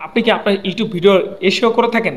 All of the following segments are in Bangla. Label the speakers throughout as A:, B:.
A: আপনি কি আপনার ইউটিউব ভিডিও এসইও করে থাকেন?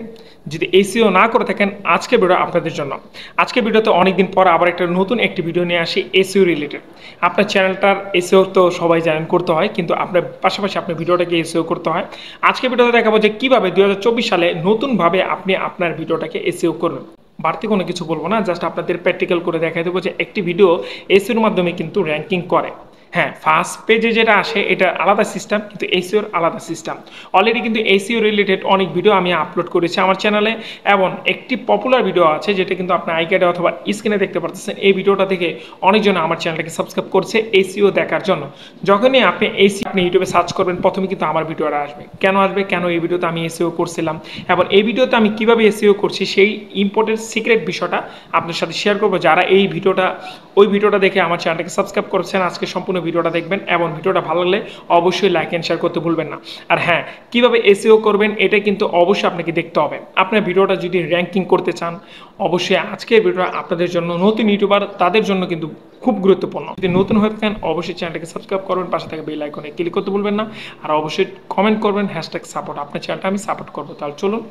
A: যদি এসইও না করে থাকেন, আজকের ভিডিও আপনাদের জন্য। আজকের ভিডিওতে অনেকদিন পর আবার একটা নতুন একটি ভিডিও নিয়ে আসি এসইও রিলেটেড। আপনার চ্যানেলটার এসইও তো সবাই জানেন করতে হয়, কিন্তু আপনার পাশাপাশি আপনার ভিডিওটাকে এসইও করতে হয়। আজকের ভিডিওতে দেখাবো যে কীভাবে 2024 সালে নতুনভাবে আপনি আপনার ভিডিওটাকে এসইও করবেন। বাড়তি কোনো কিছু বলবো না, জাস্ট আপনাদের প্র্যাকটিক্যাল করে দেখাই দেবো যে একটি ভিডিও এসইওর মাধ্যমে কিন্তু র্যাঙ্কিং করে। হ্যাঁ, ফার্স্ট পেজে যেটা আসে এটা আলাদা সিস্টেম, কিন্তু এসইওর আলাদা সিস্টেম। অলরেডি কিন্তু এসইও রিলেটেড অনেক ভিডিও আমি আপলোড করেছি আমার চ্যানেলে, এবং একটি পপুলার ভিডিও আছে যেটা কিন্তু আপনার আইকার্ডে অথবা স্ক্রিনে দেখতে পাচ্ছেন। এই ভিডিওটা থেকে অনেকজন আমার চ্যানেলটাকে সাবস্ক্রাইব করছে এসইও দেখার জন্য। যখনই আপনি আপনি ইউটিউবে সার্চ করবেন, প্রথমে কিন্তু আমার ভিডিওটা আসবে। কেন আসবে? কেন এই ভিডিওতে আমি এসইও করছিলাম এবং এই ভিডিওতে আমি কিভাবে এসইও করছি সেই ইম্পর্টেন্ট সিক্রেট বিষয়টা আপনার সাথে শেয়ার করবো। যারা এই ভিডিওটা ওই ভিডিওটা দেখে আমার চ্যানেলটাকে সাবস্ক্রাইব করেছেন, আজকে সম্পূর্ণ ভিডিওটা দেখবেন এবং ভিডিওটা ভালো লাগলে অবশ্যই লাইক এন্ড শেয়ার করতে ভুলবেন না। আর হ্যাঁ, কীভাবে এসইও করবেন এটা কিন্তু অবশ্যই আপনাকে দেখতে হবে। আপনার ভিডিওটা যদি র্যাঙ্কিং করতে চান, অবশ্যই আজকের ভিডিওটা আপনাদের জন্য, নতুন ইউটিউবার তাদের জন্য কিন্তু খুব গুরুত্বপূর্ণ। যদি নতুন হয়ে থাকেন অবশ্যই চ্যানেলটাকে সাবস্ক্রাইব করবেন, পাশে থাকা বেল আইকনে ক্লিক করতে ভুলবেন না। আর অবশ্যই কমেন্ট করবেন #সাপোর্ট। আপনার চ্যানেলটা আমি সাপোর্ট করবো। তাহলে চলুন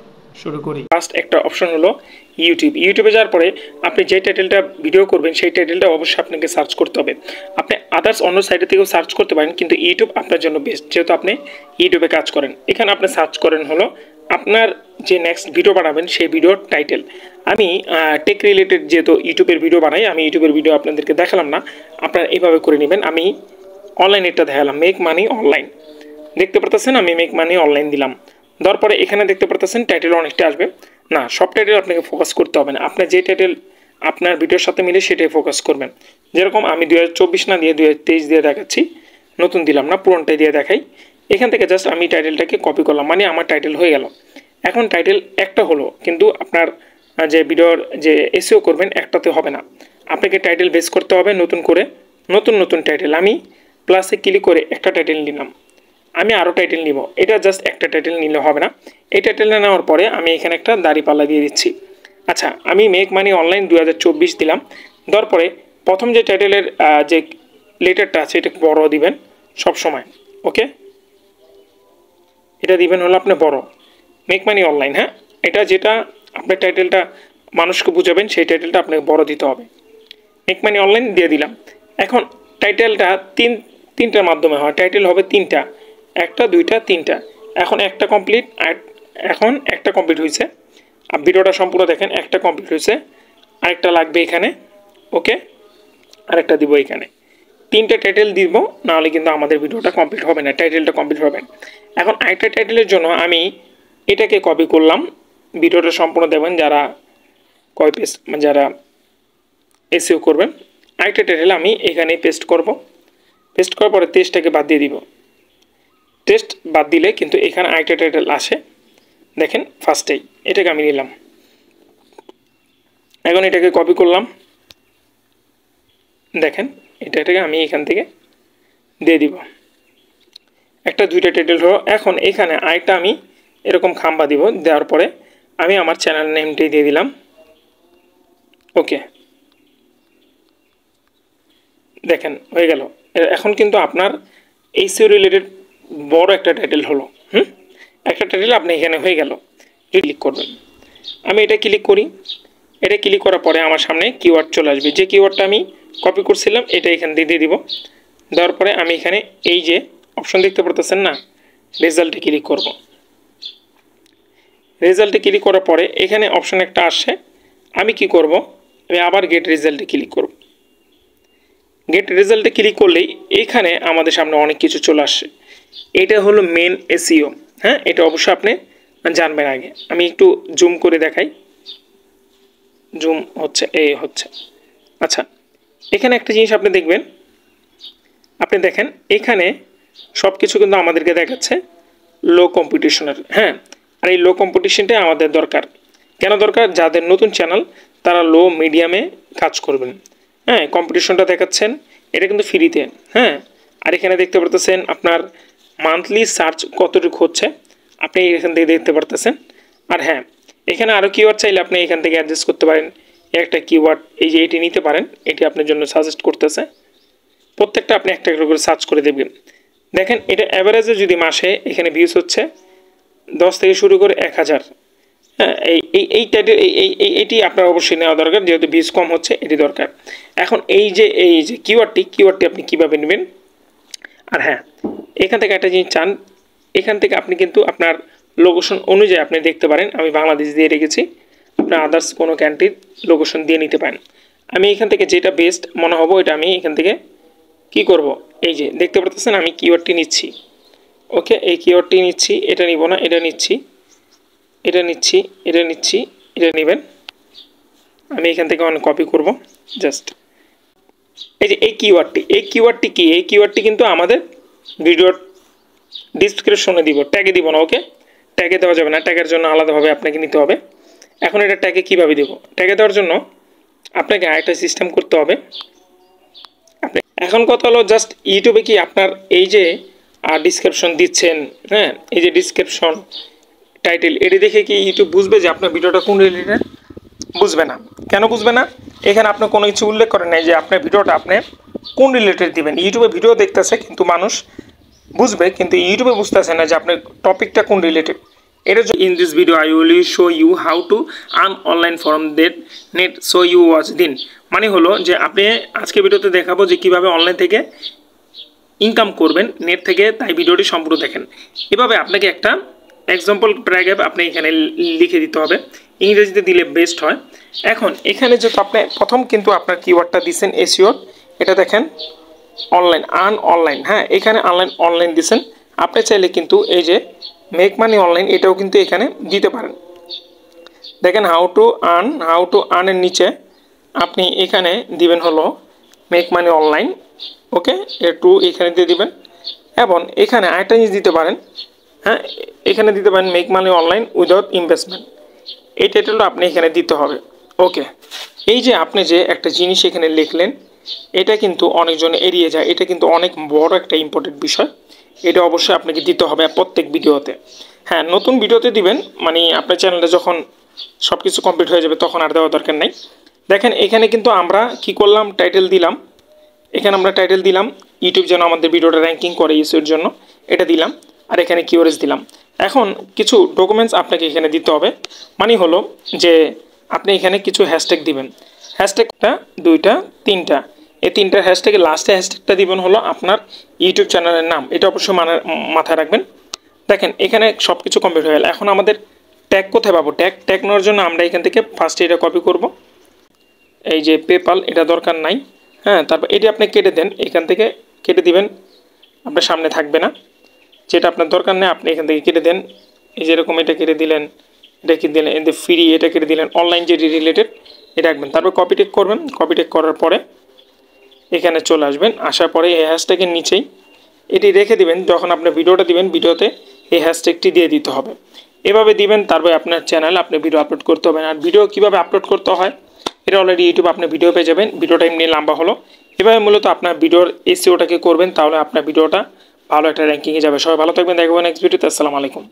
A: শুরু করি। ফার্স্ট একটা অপশন হলো ইউটিউবে যাওয়ার পরে আপনি যে টাইটেলটা ভিডিও করবেন সেই টাইটেলটা অবশ্যই আপনাকে সার্চ করতে হবে। আপনি আদার্স অন্য সাইডে থেকেও সার্চ করতে পারেন, কিন্তু ইউটিউব আপনার জন্য বেস্ট, যেহেতু আপনি ইউটিউবে কাজ করেন। এখানে আপনি সার্চ করেন হলো আপনার যে নেক্সট ভিডিও বানাবেন সেই ভিডিওর টাইটেল। আমি টেক রিলেটেড যেহেতু ইউটিউবের ভিডিও বানাই, আমি ইউটিউবের ভিডিও আপনাদেরকে দেখালাম না, আপনারা এইভাবে করে নেবেন। আমি অনলাইনেরটা দেখালাম, মেক মানি অনলাইন। দেখতে পারতেছেন আমি মেক মানি অনলাইন দিলাম। দেওয়ার পরে এখানে দেখতে পারতেছেন টাইটেল অনেকটা আসবে। না, সব টাইটেল আপনাকে ফোকাস করতে হবে না, আপনার যে টাইটেল আপনার ভিডিওর সাথে মিলে সেটাই ফোকাস করবেন। যেরকম আমি 2024 না দিয়ে 2023 দিয়ে দেখাচ্ছি, নতুন দিলাম না, পুরনটাই দিয়ে দেখাই। এখান থেকে জাস্ট আমি টাইটেলটাকে কপি করলাম, মানে আমার টাইটেল হয়ে গেল। এখন টাইটেল একটা হলো, কিন্তু আপনার যে ভিডিওর যে এসইও করবেন একটাতে হবে না, আপনাকে টাইটেল বেস করতে হবে নতুন করে, নতুন টাইটেল। আমি প্লাসে ক্লিক করে একটা টাইটেল নিলাম, আমি আরও টাইটেল নিব। এটা জাস্ট একটা টাইটেল নিলে হবে না। এই টাইটেলটা নেওয়ার পরে আমি এখানে একটা দাড়িপাল্লা দিয়ে দিচ্ছি। আচ্ছা, আমি মেক মানি অনলাইন 2024 দিলাম। দেওয়ার পরে প্রথম যে টাইটেলের যে লেটারটা আছে এটা বড় দিবেন সব সময়। ওকে, এটা দিবেন হলো আপনি বড়, মেক মানি অনলাইন। হ্যাঁ, এটা যেটা আপনার টাইটেলটা মানুষকে বুঝাবেন সেই টাইটেলটা আপনাকে বড় দিতে হবে। মেক মানি অনলাইন দিয়ে দিলাম। এখন টাইটেলটা তিনটার মাধ্যমে হয়, টাইটেল হবে তিনটা, একটা, দুইটা, তিনটা। এখন একটা কমপ্লিট, এখন একটা কমপ্লিট হয়েছে। আর ভিডিওটা সম্পূর্ণ দেখেন, একটা কমপ্লিট হয়েছে, আরেকটা লাগবে এখানে। ওকে, আরেকটা দিব এখানে। তিনটা টাইটেল দিব, নাহলে কিন্তু আমাদের ভিডিওটা কমপ্লিট হবে না, টাইটেলটা কমপ্লিট হবে না। এখন আরেকটা টাইটেলের জন্য আমি এটাকে কপি করলাম। ভিডিওটা সম্পূর্ণ দেখবেন যারা যারা এসইও করবেন। আরেকটা টাইটেল আমি এখানে পেস্ট করব। পেস্ট করার পরে টেস্টটাকে বাদ দিয়ে দিব। টেস্ট বাদ দিলে কিন্তু এখানে আরেকটা টাইটেল আসে, দেখেন ফার্স্টেই, এটাকে আমি নিলাম। এখন এটাকে কপি করলাম, দেখেন এটাকে আমি এখান থেকে দিয়ে দিব। একটা দুইটা টাইটেল হলো। এখন এখানে আরেকটা আমি এরকম খাম্বা দিব, দেওয়ার পরে আমি আমার চ্যানেল নেমটাই দিয়ে দিলাম। ওকে, দেখেন হয়ে গেল। এখন কিন্তু আপনার এসইও রিলেটেড বড় একটা টাইটেল হলো। একটা টাইটেল আপনি এখানে হয়ে গেল। যদি ক্লিক করবেন, আমি এটা ক্লিক করি। এটা ক্লিক করার পরে আমার সামনে কিওয়ার্ড চলে আসবে, যে কিওয়ার্ডটা আমি কপি করছিলাম এটা এখানে দিয়ে দিব। দেওয়ার পরে আমি এখানে এই যে অপশন দেখতে পারতেছেন না, রেজাল্টে ক্লিক করব। রেজাল্টে ক্লিক করার পরে এখানে অপশন একটা আসছে, আমি কি করব, আমি আবার গেট রেজাল্টে ক্লিক করব। গেট রেজাল্টে ক্লিক করলেই এখানে আমাদের সামনে অনেক কিছু চলে আসছে। এটা হলো মেন এসইও। হ্যাঁ, এটা অবশ্যই আপনি জানবেন আগে। আমি একটু জুম করে দেখাই, জুম হচ্ছে, এই হচ্ছে। আচ্ছা, এখানে একটা জিনিস আপনি দেখবেন, আপনি দেখেন এখানে সব কিছু কিন্তু আমাদেরকে দেখাচ্ছে লো কম্পিটিশনের। হ্যাঁ, আর এই লো কম্পিটিশনটাই আমাদের দরকার। কেন দরকার? যাদের নতুন চ্যানেল তারা লো মিডিয়ামে কাজ করবেন। হ্যাঁ, কম্পিটিশনটা দেখাচ্ছেন, এটা কিন্তু ফ্রিতে। হ্যাঁ, আর এখানে দেখতে পারতেছেন আপনার মান্থলি সার্চ কতটুকু হচ্ছে, আপনি এখান থেকে দেখতে পারতেছেন। আর হ্যাঁ, এখানে আরও কিওয়ার্ড চাইলে আপনি এখান থেকে অ্যাডজাস্ট করতে পারেন। একটা কিওয়ার্ড এই যে এটি নিতে পারেন, এটি আপনার জন্য সাজেস্ট করতেছে। প্রত্যেকটা আপনি একটা করে সার্চ করে দেখবেন। দেখেন এটা অ্যাভারেজে যদি মাসে এখানে ভিউজ হচ্ছে 10 থেকে শুরু করে 1000। হ্যাঁ, এই টাইটেল এইটি আপনার অবশ্যই নেওয়া দরকার, যেহেতু ভিউজ কম হচ্ছে এটি দরকার। এখন এই যে কিওয়ার্ডটি আপনি কীভাবে নেবেন? আর হ্যাঁ, এখান থেকে একটা জিনিস চান, এখান থেকে আপনি কিন্তু আপনার লোকেশন অনুযায়ী আপনি দেখতে পারেন। আমি বাংলাদেশ দিয়ে রেখেছি, আপনার আদার্স কোনো কান্ট্রির লোকেশন দিয়ে নিতে পারেন। আমি এখান থেকে যেটা বেস্ট মনে হবে ওইটা আমি এখান থেকে কি করব, এই যে দেখতে পারতেছেন আমি কিওয়ার্ডটি নিচ্ছি। ওকে, এই কিওয়ার্ডটি নিচ্ছি, এটা নিব না, এটা নিচ্ছি, এটা নিচ্ছি, এটা নিচ্ছি, এটা নেবেন। আমি এখান থেকে অনেক কপি করব জাস্ট। এই যে এই কিওয়ার্ডটি কি? এই কিওয়ার্ডটি কিন্তু আমাদের ভিডিওর ডিসক্রিপশনে দিব, ট্যাগে দিব না। ওকে, ট্যাগে দেওয়া যাবে না, ট্যাগের জন্য আলাদাভাবে আপনাকে নিতে হবে। এখন এটা ট্যাগে কীভাবে দেব? ট্যাগে দেওয়ার জন্য আপনাকে আরেকটা সিস্টেম করতে হবে। আপনি এখন কথা হলো, জাস্ট ইউটিউবে কি আপনার এই যে ডিসক্রিপশন দিচ্ছেন, হ্যাঁ, এই যে ডিসক্রিপশন টাইটেল, এটি দেখে কি ইউটিউব বুঝবে যে আপনার ভিডিওটা কোন রিলেটেড? বুঝবে না। কেন বুঝবে না? এখানে আপনার কোনো কিছু উল্লেখ করেন নাই যে আপনার ভিডিওটা আপনি কোন রিলেটেড দিবেন। ইউটিউবে ভিডিও দেখতেছে কিন্তু মানুষ বুঝবে, কিন্তু ইউটিউবে বুঝতেছে না যে আপনার টপিকটা কোন রিলেটেড। এটা in this video I will show you how to earn online from that net, so you watch দিন। মানে হলো যে আপনি আজকে ভিডিওতে দেখাবো যে কীভাবে অনলাইন থেকে ইনকাম করবেন নেট থেকে, তাই ভিডিওটি সম্পূর্ণ দেখেন। এভাবে আপনাকে একটা এক্সাম্পল প্যারাগ্রাফ আপনি এখানে লিখে দিতে হবে, ইংরেজিতে দিলে বেস্ট হয়। এখন এখানে যেহেতু আপনি প্রথম কিন্তু আপনার কিওয়ার্ডটা দিচ্ছেন এসইও, এটা দেখেন অনলাইন, আর্ন অনলাইন। হ্যাঁ, এখানে অনলাইন দিচ্ছেন। আপনি চাইলে কিন্তু এই যে মেক মানি অনলাইন এটাও কিন্তু এখানে দিতে পারেন। দেখেন হাউ টু আর্নের নিচে আপনি এখানে দিবেন হলো মেক মানি অনলাইন। ওকে, একটু এখানে দিয়ে দিবেন। এবং এখানে আরেকটা জিনিস দিতে পারেন, হ্যাঁ, এখানে দিতে পারেন make money online without investment. এই টাইটেলটা আপনি এখানে দিতে হবে। ওকে, এই যে আপনি যে একটা জিনিস এখানে লিখলেন, এটা কিন্তু অনেকজন এড়িয়ে যায়। এটা কিন্তু অনেক বড় একটা ইম্পর্টেন্ট বিষয়, এটা অবশ্যই আপনাকে দিতে হবে প্রত্যেক ভিডিওতে। হ্যাঁ, নতুন ভিডিওতে দিবেন, মানে আপনার চ্যানেলটা যখন সব কিছু কমপ্লিট হয়ে যাবে তখন আর দেওয়ার দরকার নেই। দেখেন এখানে কিন্তু আমরা কি করলাম, টাইটেল দিলাম। এখানে আমরা টাইটেল দিলাম ইউটিউব যেন আমাদের ভিডিওটা র্যাঙ্কিং করে ইউসের জন্য, এটা দিলাম। আর এখানে কিওয়ার্ডস দিলাম। এখন কিছু ডকুমেন্টস আপনাকে এখানে দিতে হবে। মানে হলো যে আপনি এখানে কিছু হ্যাশট্যাগ দিবেন। হ্যাশট্যাগটা 2টা 3টা, এই 3টার হ্যাশট্যাগে লাস্টে হ্যাশট্যাগটা দিবেন হলো আপনার ইউটিউব চ্যানেলের নাম। এটা অবশ্যই মাথায় রাখবেন। দেখেন এখানে সব কিছু কমপ্লিট হয়ে গেল। এখন আমাদের ট্যাগ কোথায় পাবো? ট্যাগ নেওয়ার জন্য আমরা এখান থেকে ফার্স্টে এটা কপি করব। এই যে পেপাল, এটা দরকার নাই। হ্যাঁ, তারপর এটি আপনি কেটে দেন, এখান থেকে কেটে দিবেন, আপনার সামনে থাকবে না। যেটা আপনার দরকার নেই আপনি এখান থেকে কেটে দেন। এই যেরকম এটা কেটে দিলেন, এটা কেটে দিলেন, এতে ফ্রি এটা কেটে দিলেন, অনলাইন যে রিলেটেড এটা রাখবেন। তারপর কপি টেক করবেন। কপি টেক করার পরে এখানে চলে আসবেন। আসার পরে এই হ্যাশট্যাগের নিচেই এটি রেখে দিবেন। যখন আপনার ভিডিওটা দিবেন, ভিডিওতে এই হ্যাশট্যাগটি দিয়ে দিতে হবে। এভাবে দিবেন, তারপরে আপনার চ্যানেল আপনি ভিডিও আপলোড করতে হবে। আর ভিডিও কীভাবে আপলোড করতে হয় এটা অলরেডি ইউটিউব আপনি ভিডিও পেয়ে যাবেন। ভিডিওটা এমনি লম্বা হলো। এভাবে মূলত আপনার ভিডিওর এসইওটাকে করবেন, তাহলে আপনার ভিডিওটা ভালো একটা র্যাঙ্কিংয়ে যাবে। সবাই ভালো থাকবেন, দেখবেন নেক্সট ভিডিওতে। আসসালামু আলাইকুম।